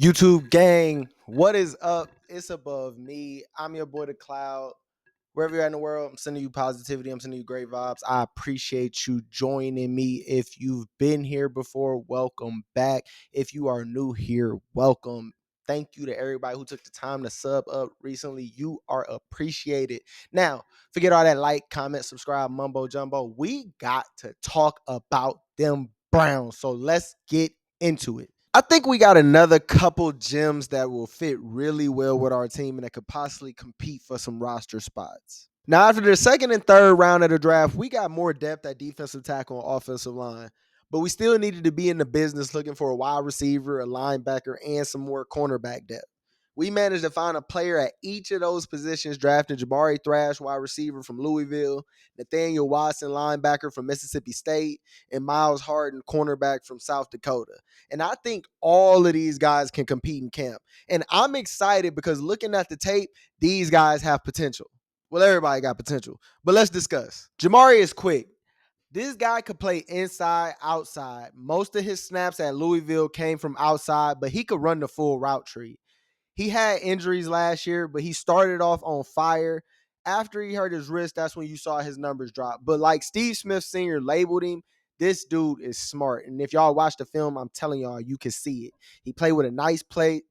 YouTube gang, what is up? It's above me. I'm your boy, The Cloud. Wherever you're at in the world, I'm sending you positivity. I'm sending you great vibes. I appreciate you joining me. If you've been here before, welcome back. If you are new here, welcome. Thank you to everybody who took the time to sub up recently. You are appreciated. Now, forget all that like, comment, subscribe, mumbo jumbo. We got to talk about them Browns. So let's get into it. I think we got another couple gems that will fit really well with our team and that could possibly compete for some roster spots. Now, after the second and third round of the draft, we got more depth at defensive tackle and offensive line, but we still needed to be in the business looking for a wide receiver, a linebacker, and some more cornerback depth. We managed to find a player at each of those positions, drafting Jamari Thrash, wide receiver from Louisville, Nathaniel Watson, linebacker from Mississippi State, and Myles Harden, cornerback from South Dakota. And I think all of these guys can compete in camp. And I'm excited because looking at the tape, these guys have potential. Well, everybody got potential, but let's discuss. Jamari is quick. This guy could play inside, outside. Most of his snaps at Louisville came from outside, but he could run the full route tree. He had injuries last year, but he started off on fire. After he hurt his wrist, that's when you saw his numbers drop. But like Steve Smith Sr. labeled him, this dude is smart. And if y'all watch the film, I'm telling y'all, you can see it. He played with a nice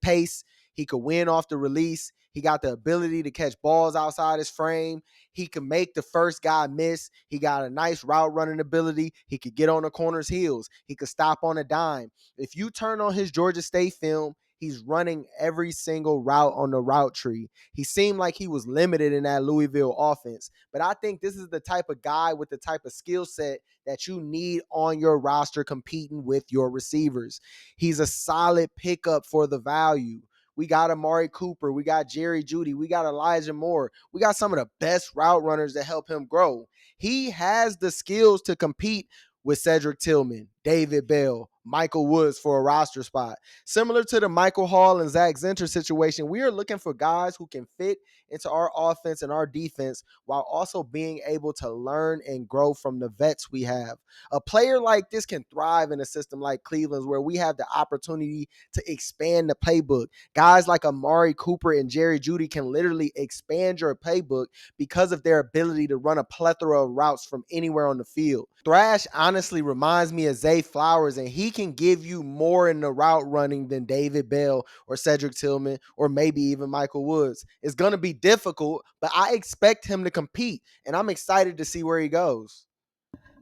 pace. He could win off the release. He got the ability to catch balls outside his frame. He could make the first guy miss. He got a nice route running ability. He could get on the corner's heels. He could stop on a dime. If you turn on his Georgia State film, he's running every single route on the route tree. He seemed like he was limited in that Louisville offense. But I think this is the type of guy with the type of skill set that you need on your roster competing with your receivers. He's a solid pickup for the value. We got Amari Cooper. We got Jerry Jeudy. We got Elijah Moore. We got some of the best route runners that help him grow. He has the skills to compete with Cedric Tillman, David Bell, Michael Woods for a roster spot. Similar to the Michael Hall and Zach Zinter situation, we are looking for guys who can fit into our offense and our defense while also being able to learn and grow from the vets we have. A player like this can thrive in a system like Cleveland's where we have the opportunity to expand the playbook. Guys like Amari Cooper and Jerry Jeudy can literally expand your playbook because of their ability to run a plethora of routes from anywhere on the field. Thrash honestly reminds me of Zay Flowers, and he can give you more in the route running than David Bell or Cedric Tillman or maybe even Michael Woods. It's going to be difficult, but I expect him to compete, and I'm excited to see where he goes.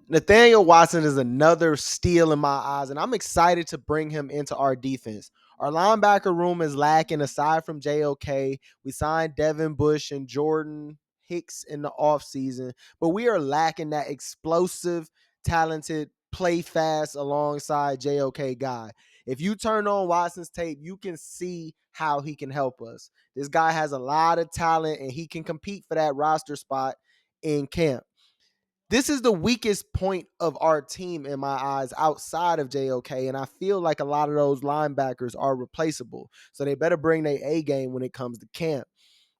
Nathaniel Watson is another steal in my eyes, and I'm excited to bring him into our defense. Our linebacker room is lacking aside from JOK. We signed Devin Bush and Jordan Hicks in the offseason, but we are lacking that explosive, talented, play fast alongside JOK guy. If you turn on Watson's tape, you can see how he can help us. This guy has a lot of talent, and he can compete for that roster spot in camp. This is the weakest point of our team in my eyes outside of JOK, and I feel like a lot of those linebackers are replaceable. So they better bring their A game when it comes to camp.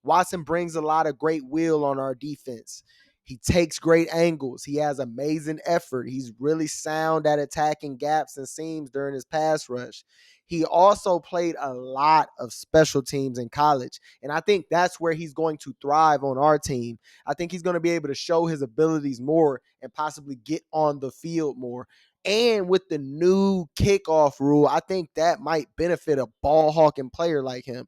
Watson brings a lot of great will on our defense. He takes great angles. He has amazing effort. He's really sound at attacking gaps and seams during his pass rush. He also played a lot of special teams in college, and I think that's where he's going to thrive on our team. I think he's going to be able to show his abilities more and possibly get on the field more. And with the new kickoff rule, I think that might benefit a ball hawking player like him.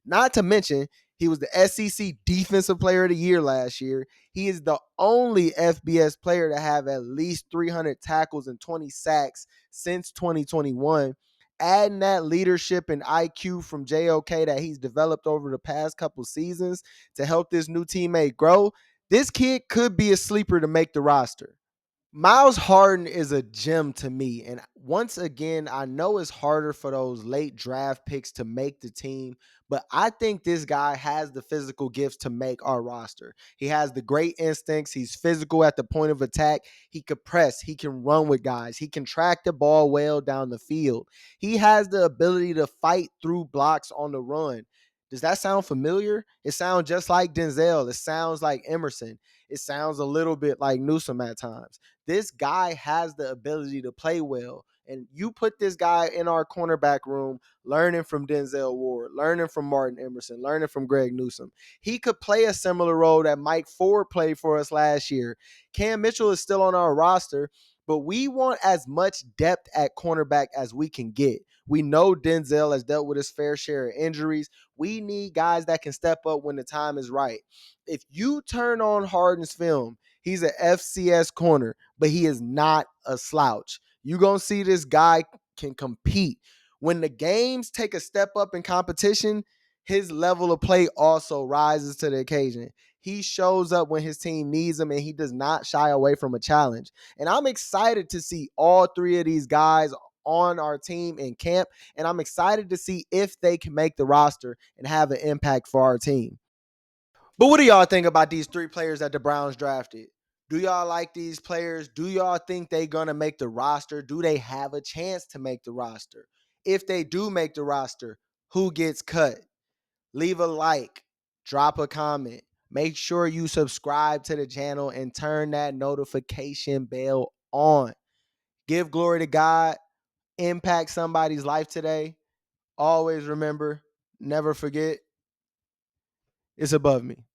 Not to mention, he was the SEC Defensive Player of the Year last year. He is the only FBS player to have at least 300 tackles and 20 sacks since 2021. Adding that leadership and IQ from JOK that he's developed over the past couple seasons to help this new teammate grow, this kid could be a sleeper to make the roster. Myles Harden is a gem to me. And once again, I know it's harder for those late draft picks to make the team, but I think this guy has the physical gifts to make our roster. He has the great instincts. He's physical at the point of attack. He could press. He can run with guys. He can track the ball well down the field. He has the ability to fight through blocks on the run. Does that sound familiar? It sounds just like Denzel. It sounds like Emerson. It sounds a little bit like Newsome at times. This guy has the ability to play well, And you put this guy in our cornerback room, learning from Denzel Ward, learning from Martin Emerson, learning from Greg Newsome. He could play a similar role that Mike Ford played for us last year. Cam Mitchell is still on our roster, but we want as much depth at cornerback as we can get. We know Denzel has dealt with his fair share of injuries. We need guys that can step up when the time is right. If you turn on Harden's film, he's an FCS corner, but he is not a slouch. You're going to see this guy can compete. When the games take a step up in competition, his level of play also rises to the occasion. He shows up when his team needs him, and he does not shy away from a challenge. And I'm excited to see all three of these guys on our team in camp, and I'm excited to see if they can make the roster and have an impact for our team. But what do y'all think about these three players that the Browns drafted? Do y'all like these players? Do y'all think they're going to make the roster? Do they have a chance to make the roster? If they do make the roster, who gets cut? Leave a like, drop a comment. Make sure you subscribe to the channel and turn that notification bell on. Give glory to God. Impact somebody's life today. Always remember, never forget, it's above me.